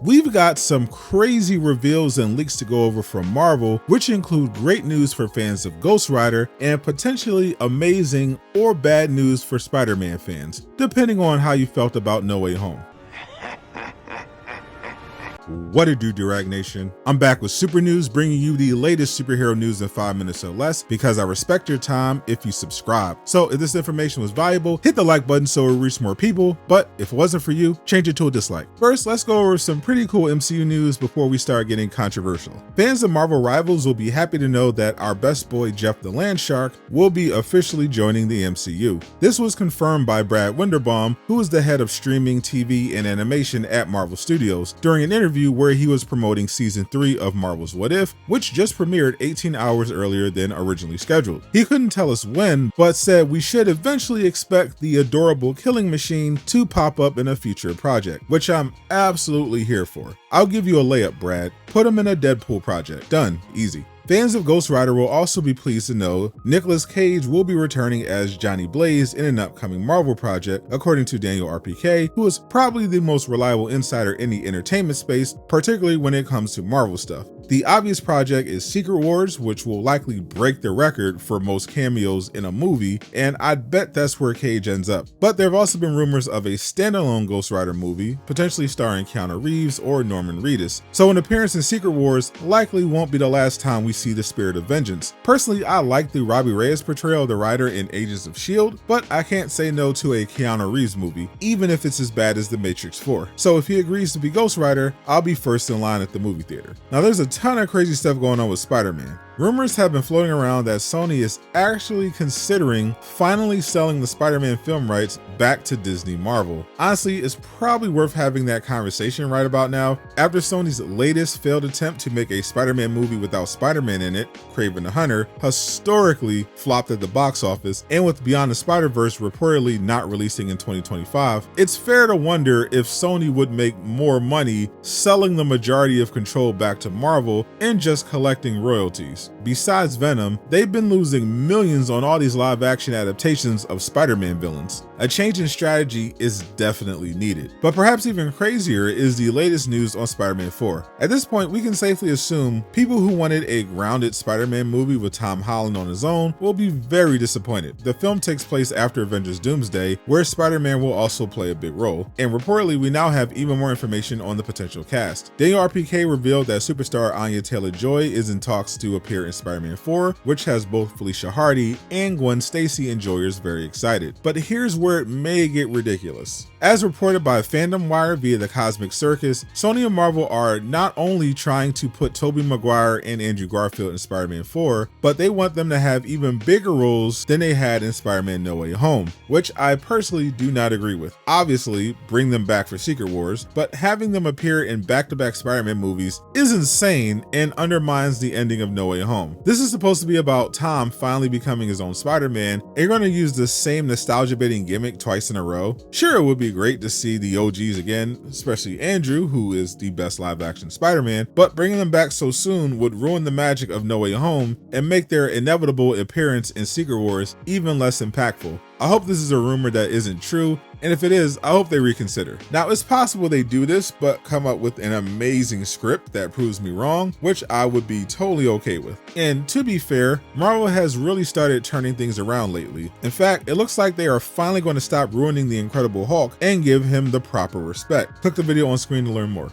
We've got some crazy reveals and leaks to go over from Marvel, which include great news for fans of Ghost Rider and potentially amazing or bad news for Spider-Man fans, depending on how you felt about No Way Home. What it do, Durag Nation? I'm back with Super News, bringing you the latest superhero news in 5 minutes or less, because I respect your time if you subscribe. So if this information was valuable, hit the like button so it reaches more people, but if it wasn't for you, change it to a dislike. First, let's go over some pretty cool MCU news before we start getting controversial. Fans of Marvel Rivals will be happy to know that our best boy Jeff the Landshark will be officially joining the MCU. This was confirmed by Brad Winderbaum, who is the head of streaming, TV, and animation at Marvel Studios, during an interview where he was promoting season 3 of Marvel's What If, which just premiered 18 hours earlier than originally scheduled. He couldn't tell us when, but said we should eventually expect the adorable killing machine to pop up in a future project, which I'm absolutely here for. I'll give you a layup, Brad. Put him in a Deadpool project. Done. Easy. Fans of Ghost Rider will also be pleased to know Nicolas Cage will be returning as Johnny Blaze in an upcoming Marvel project, according to Daniel RPK, who is probably the most reliable insider in the entertainment space, particularly when it comes to Marvel stuff. The obvious project is Secret Wars, which will likely break the record for most cameos in a movie, and I'd bet that's where Cage ends up. But there have also been rumors of a standalone Ghost Rider movie, potentially starring Keanu Reeves or Norman Reedus, so an appearance in Secret Wars likely won't be the last time we see the spirit of vengeance. Personally, I like the Robbie Reyes portrayal of the Rider in Agents of S.H.I.E.L.D., but I can't say no to a Keanu Reeves movie, even if it's as bad as The Matrix 4. So if he agrees to be Ghost Rider, I'll be first in line at the movie theater. Now there's a ton of crazy stuff going on with Spider-Man. Rumors have been floating around that Sony is actually considering finally selling the Spider-Man film rights back to Disney Marvel. Honestly, it's probably worth having that conversation right about now, after Sony's latest failed attempt to make a Spider-Man movie without Spider-Man in it, Kraven the Hunter, historically flopped at the box office, and with Beyond the Spider-Verse reportedly not releasing in 2025, it's fair to wonder if Sony would make more money selling the majority of control back to Marvel and just collecting royalties. Besides Venom, they've been losing millions on all these live-action adaptations of Spider-Man villains. A change in strategy is definitely needed. But perhaps even crazier is the latest news on Spider-Man 4. At this point, we can safely assume people who wanted a grounded Spider-Man movie with Tom Holland on his own will be very disappointed. The film takes place after Avengers Doomsday, where Spider-Man will also play a big role, and reportedly we now have even more information on the potential cast. Daniel RPK revealed that superstar Anya Taylor-Joy is in talks to appear in Spider-Man 4, which has both Felicia Hardy and Gwen Stacy enjoyers very excited. But here's where it may get ridiculous. As reported by Fandom Wire via the Cosmic Circus, Sony and Marvel are not only trying to put Tobey Maguire and Andrew Garfield in Spider-Man 4, but they want them to have even bigger roles than they had in Spider-Man No Way Home, which I personally do not agree with. Obviously, bring them back for Secret Wars, but having them appear in back-to-back Spider-Man movies is insane and undermines the ending of No Way Home. This is supposed to be about Tom finally becoming his own Spider-Man, and you're going to use the same nostalgia-baiting gimmick twice in a row? Sure, it would be great to see the OGs again, especially Andrew, who is the best live-action Spider-Man, but bringing them back so soon would ruin the magic of No Way Home and make their inevitable appearance in Secret Wars even less impactful. I hope this is a rumor that isn't true, and if it is, I hope they reconsider. Now, it's possible they do this, but come up with an amazing script that proves me wrong, which I would be totally okay with. And to be fair, Marvel has really started turning things around lately. In fact, it looks like they are finally going to stop ruining the Incredible Hulk and give him the proper respect. Click the video on screen to learn more.